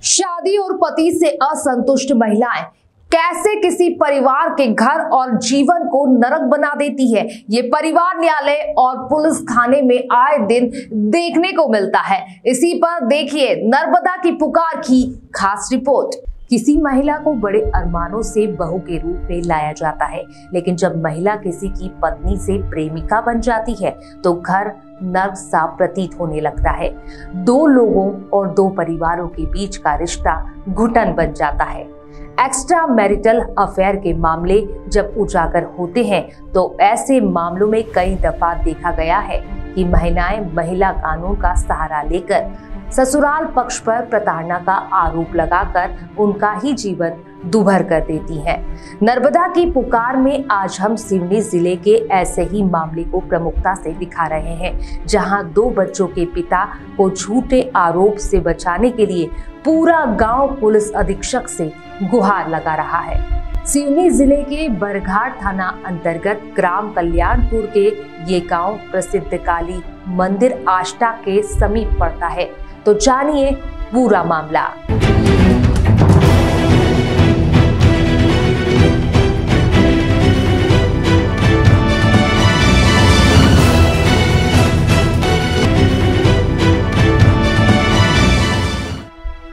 शादी और पति से असंतुष्ट महिलाएं कैसे किसी परिवार के घर और जीवन को नरक बना देती है, ये परिवार न्यायालय और पुलिस थाने में आए दिन देखने को मिलता है। इसी पर देखिए नर्मदा की पुकार की खास रिपोर्ट। किसी महिला को बड़े अरमानों से बहू के रूप में लाया जाता है, लेकिन जब महिला किसी की पत्नी से प्रेमिका बन जाती है तो घर नर्क सा प्रतीत होने लगता है। दो लोगों और दो परिवारों के बीच का रिश्ता घुटन बन जाता है। एक्स्ट्रा मैरिटल अफेयर के मामले जब उजागर होते हैं तो ऐसे मामलों में कई दफा देखा गया है कि महिलाएं महिला कानून का सहारा लेकर ससुराल पक्ष पर प्रताड़ना का आरोप लगाकर उनका ही जीवन दुभर कर देती हैं। नर्मदा की पुकार में आज हम सिवनी जिले के ऐसे ही मामले को प्रमुखता से दिखा रहे हैं, जहां दो बच्चों के पिता को झूठे आरोप से बचाने के लिए पूरा गांव पुलिस अधीक्षक से गुहार लगा रहा है। सिवनी जिले के बरघाट थाना अंतर्गत ग्राम कल्याणपुर के ये गांव प्रसिद्ध काली मंदिर आष्टा के समीप पड़ता है। तो जानिए पूरा मामला।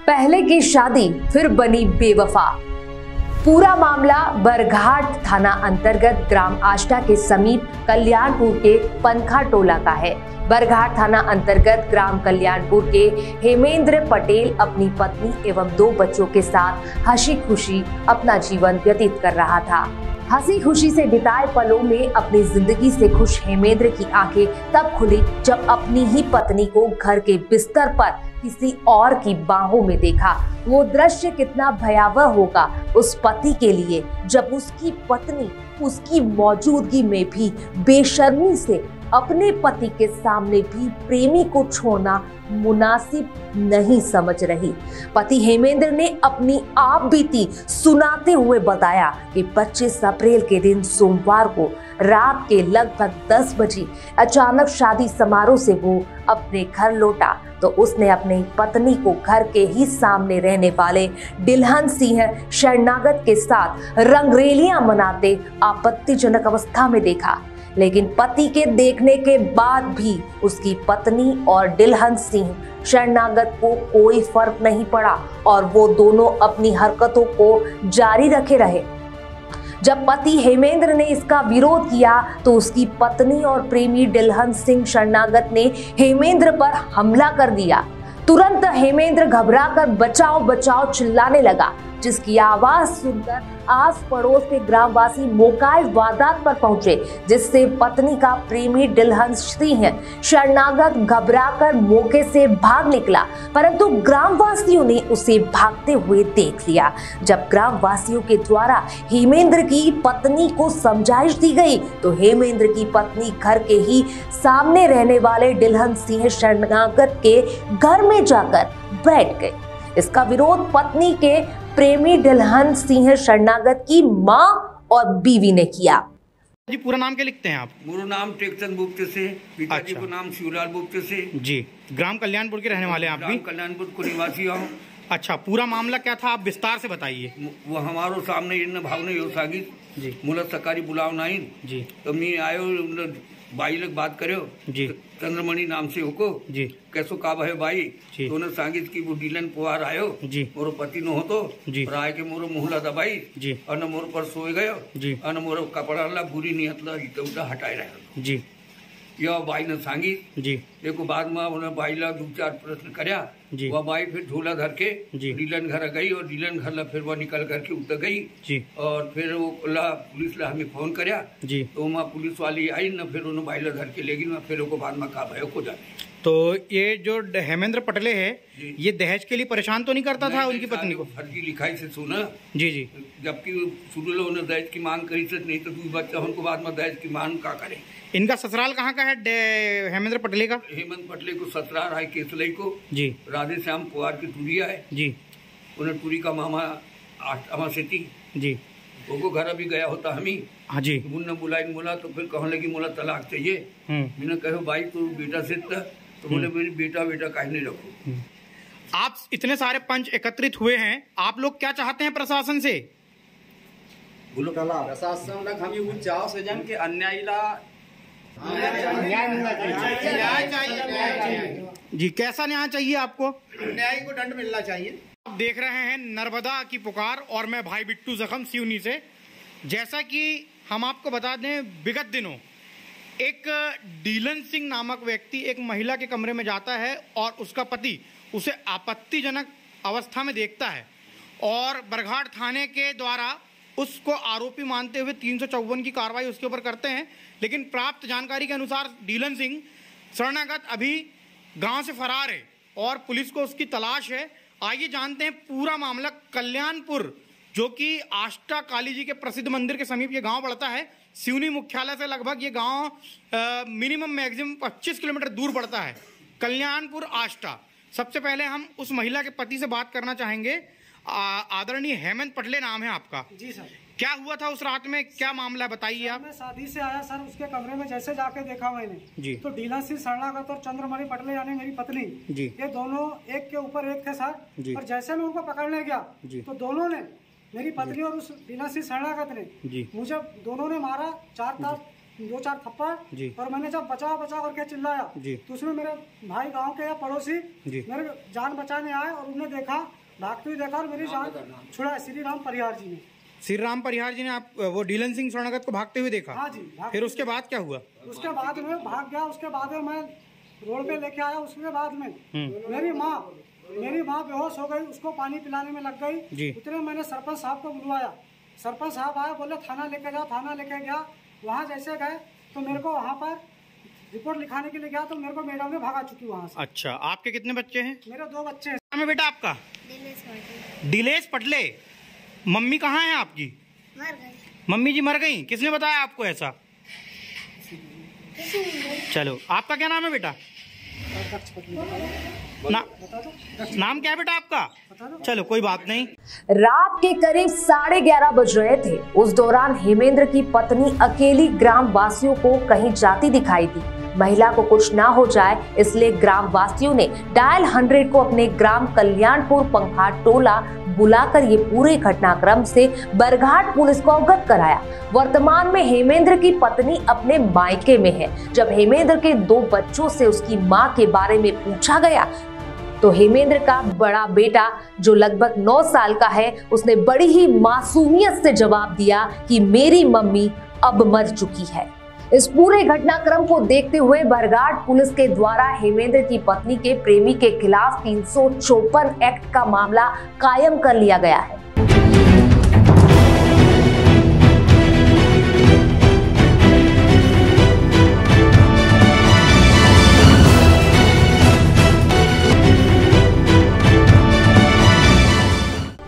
पहले की शादी फिर बनी बेवफा। पूरा मामला बरघाट थाना अंतर्गत ग्राम आष्टा के समीप कल्याणपुर के पनखा टोला का है। बरघाट थाना अंतर्गत ग्राम कल्याणपुर के हेमेंद्र पटेल अपनी पत्नी एवं दो बच्चों के साथ हंसी खुशी अपना जीवन व्यतीत कर रहा था। हंसी खुशी से बिताए पलों में अपनी जिंदगी से खुश हेमेंद्र की आंखें तब खुली जब अपनी ही पत्नी को घर के बिस्तर पर किसी और की बाहों में देखा। वो दृश्य कितना भयावह होगा उस पति के लिए जब उसकी पत्नी उसकी मौजूदगी में भी बेशर्मी से अपने पति के सामने भी प्रेमी को छोड़ना मुनासिब नहीं समझ रही। पति हेमेंद्र ने अपनी आप बीती सुनाते हुए बताया कि 25 अप्रैल के दिन सोमवार को रात के लगभग 10 बजे अचानक शादी समारोह से वो अपने घर लौटा तो उसने अपनी पत्नी को घर के ही सामने रहने वाले डिलहन सिंह शरणागत के साथ रंगरेलियां मनाते आपत्तिजनक अवस्था में देखा। लेकिन पति के देखने के बाद भी उसकी पत्नी और डिलहन सिंह शरणागत को कोई फर्क नहीं पड़ा और वो दोनों अपनी हरकतों को जारी रखे रहे। जब पति हेमेंद्र ने इसका विरोध किया तो उसकी पत्नी और प्रेमी डिलहन सिंह शरणागत ने हेमेंद्र पर हमला कर दिया। तुरंत हेमेंद्र घबराकर बचाओ बचाओ चिल्लाने लगा, जिसकी आवाज सुनकर आस पड़ोस के ग्रामवासी मौके वारदात पर पहुंचे, जिससे पत्नी का प्रेमी डिलहन सिंह शरणागत घबराकर मौके से भाग निकला, परंतु ग्रामवासियों ने उसे भागते हुए देख लिया। जब ग्रामवासियों के द्वारा हेमेंद्र की पत्नी को समझाइश दी गई तो हेमेंद्र की पत्नी घर के ही सामने रहने वाले डिलहन सिंह शरणागत के घर में जाकर बैठ गई। इसका विरोध पत्नी के प्रेमी डिलहन सिंह शरणागत की मां और बीवी ने किया। जी पूरा नाम क्या लिखते हैं आप? मेरा नाम टेकचंद गुप्त से, पिताजी को नाम शिवलाल गुप्त से। जी ग्राम कल्याणपुर के रहने वाले हैं आप भी? कल्याणपुर को निवासी हूँ। अच्छा, पूरा मामला क्या था, आप विस्तार से बताइए। वो हमारो सामने इन भावने योसागी जी मुला सकारी बुलाव नहीं जी तो मैं आयो बाई लग बात करो जी चंद्रमणि नाम से होको जी कैसो का है भाई जी तो सांगित की वो डीलन पुआर आयो जी मोरो पति न हो तो जी और आए के मोरो मुहला दबाई जी और मोर पर सोए गयो जी और मोरो कपड़ा ला बुरी नियत ला इतना उल्टा हटाए रहे जी यह बाई ने सांगी जी देखो बाद में उन्हें बाई ला 2-4 प्रश्न करया जी वह बाई फिर झोला धर के जी डीलन घर गई और डीलन घर ला फिर वह निकल करके उतर गई जी और फिर वो ला पुलिस ला हमें फोन करया जी तो वहाँ पुलिस वाली आई न फिर उन्होंने बाई ला धर के लेगी न फिर वो बाद में का भयो को जाने। तो ये जो हेमेंद्र पटले है ये दहेज के लिए परेशान तो नहीं करता था उनकी पत्नी को? फर्जी लिखाई से सुना जी जी जबकि शुरू में उन्हें दहेज की मांग करी से नहीं तो 2 बच्चा उनको बाद में दहेज की मांग का करे। इनका ससुराल कहाँ का है हेमेंद्र पटले का? हेमंत पटले को ससुराल है केसलई को जी राधे श्याम पुआर की टूरिया है जी उन्हें टूरी का मामा अमा सेठी जी वो घर अभी गया होता हमी हाँ जी मुन्ना बुलाई बोला तो फिर कहने लगी मोला तलाक चाहिए। मैंने कहो भाई तू बेटा से तो बोले मेरी बेटा काहे नहीं रखो आप इतने सारे पंच एकत्रित हुए हैं, आप लोग क्या चाहते हैं प्रशासन से? प्रशासन लग हम ये चाहो सजन के अन्यायीला जी, कैसा न्याय चाहिए आपको? न्याय को दंड मिलना चाहिए। आप देख रहे हैं नर्मदा की पुकार और मैं भाई बिट्टू जखम सिवनी से। जैसा कि हम आपको बता दें, विगत दिनों एक डीलन सिंह नामक व्यक्ति एक महिला के कमरे में जाता है और उसका पति उसे आपत्तिजनक अवस्था में देखता है और बरघाट थाने के द्वारा उसको आरोपी मानते हुए 354 की कार्रवाई उसके ऊपर करते हैं। लेकिन प्राप्त जानकारी के अनुसार डीलन सिंह शरणागत अभी गांव से फरार है और पुलिस को उसकी तलाश है। आइए जानते हैं पूरा मामला। कल्याणपुर, जो कि आष्टा काली जी के प्रसिद्ध मंदिर के समीप ये गांव पड़ता है। सिवनी मुख्यालय से लगभग ये गांव मिनिमम मैक्सिमम 25 किलोमीटर दूर पड़ता है। कल्याणपुर आष्टा। सबसे पहले हम उस महिला के पति से बात करना चाहेंगे। आदरणीय हेमंत पटले नाम है आपका। जी सर। क्या हुआ था उस रात में, क्या मामला बताइए आप। मैं शादी से आया सर, उसके कमरे में जैसे जाके देखा मैंने जी, तो डीलन सिंह शरणागत और चंद्रमणि पटले यानी मेरी पत्नी जी, ये दोनों एक के ऊपर एक थे सर जी। और जैसे मैं उनको पकड़ने गया जी, तो दोनों ने, मेरी पत्नी और उस डीलन सिंह शरणागत ने जी, मुझे दोनों ने मारा, 2-4 थप्पड़ जी। और मैंने जब बचाओ बचाओ करके चिल्लाया जी, तो उसमें मेरे भाई गाँव के या पड़ोसी जी, मेरे जान बचाने आए और उन्हें देखा, भागते हुए देखा और मेरी जान छुड़ा। श्री राम परिहार जी ने, श्री राम परिहार जी ने आप वो डीलन सिंह शरणागत को भागते हुए देखा? हाँ जी। फिर उसके बाद क्या हुआ? उसके बाद में भाग गया। उसके बाद में मैं रोड पे लेके आया। उसके बाद में मेरी माँ बेहोश हो गई, उसको पानी पिलाने में लग गई। उतने मैंने सरपंच साहब को बुलवाया। सरपंच साहब आए, बोले थाना लेके जाओ। थाना लेके गया। वहाँ जैसे गए तो मेरे को वहाँ पर रिपोर्ट लिखाने के लिए गया तो मेरे को मैडम ने भगा चुकी वहाँ से। अच्छा, आपके कितने बच्चे हैं? मेरे 2 बच्चे हैं। नाम है बेटा आपका? दिलेश पटले। मम्मी कहाँ है आपकी? मर गई। मम्मी जी मर गई। किसने बताया आपको ऐसा? चलो, आपका क्या नाम है बेटा? नाम क्या है बेटा आपका? चलो, कोई बात नहीं। रात के करीब 11:30 बज रहे थे। उस दौरान हेमेंद्र की पत्नी अकेली ग्राम वासियों को कहीं जाती दिखाई दी। महिला को कुछ ना हो जाए इसलिए ग्राम वासियों ने डायल 100 को अपने ग्राम कल्याणपुर पंखा टोला बुलाकर ये पूरे घटनाक्रम से बरघाट पुलिस को अवगत कराया। वर्तमान में हेमेंद्र की पत्नी अपने मायके में है। जब हेमेंद्र के 2 बच्चों से उसकी मां के बारे में पूछा गया तो हेमेंद्र का बड़ा बेटा जो लगभग 9 साल का है, उसने बड़ी ही मासूमियत से जवाब दिया कि मेरी मम्मी अब मर चुकी है। इस पूरे घटनाक्रम को देखते हुए बरघाट पुलिस के द्वारा हेमेंद्र की पत्नी के प्रेमी के खिलाफ 354 एक्ट का मामला कायम कर लिया गया है।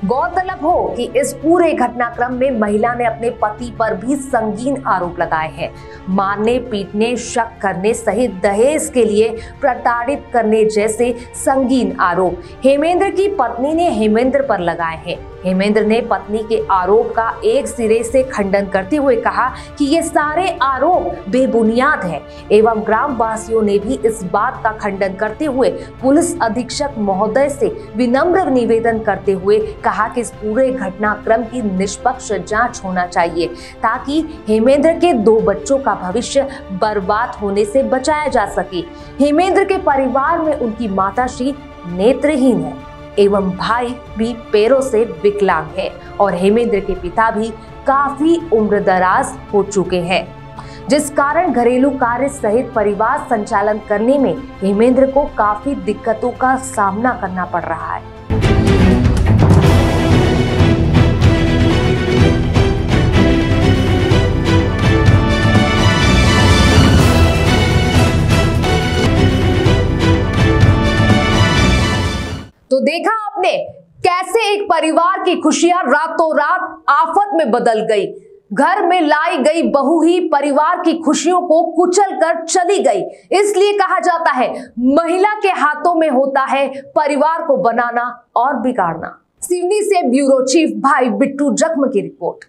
गौरतलब हो कि इस पूरे घटनाक्रम में महिला ने अपने पति पर भी संगीन आरोप लगाए हैं। मारने, पीटने, शक करने सहित दहेज के लिए प्रताड़ित करने जैसे संगीन आरोप हेमेंद्र की पत्नी ने हेमेंद्र पर लगाए हैं। हेमेंद्र ने पत्नी के आरोप का एक सिरे से खंडन करते हुए कहा कि ये सारे आरोप बेबुनियाद हैं एवं ग्राम वासियों ने भी इस बात का खंडन करते हुए पुलिस अधीक्षक महोदय से विनम्र निवेदन करते हुए कहा कि इस पूरे घटनाक्रम की निष्पक्ष जांच होना चाहिए ताकि हेमेंद्र के 2 बच्चों का भविष्य बर्बाद होने से बचाया जा सके। हेमेंद्र के परिवार में उनकी माताश्री नेत्रहीन है एवं भाई भी पैरों से विकलांग है और हेमेंद्र के पिता भी काफी उम्रदराज हो चुके हैं, जिस कारण घरेलू कार्य सहित परिवार संचालन करने में हेमेंद्र को काफी दिक्कतों का सामना करना पड़ रहा है। तो देखा आपने कैसे एक परिवार की खुशियां रातों रात आफत में बदल गई। घर में लाई गई बहू ही परिवार की खुशियों को कुचल कर चली गई। इसलिए कहा जाता है महिला के हाथों में होता है परिवार को बनाना और बिगाड़ना। सिवनी से ब्यूरो चीफ भाई बिट्टू जख्म की रिपोर्ट।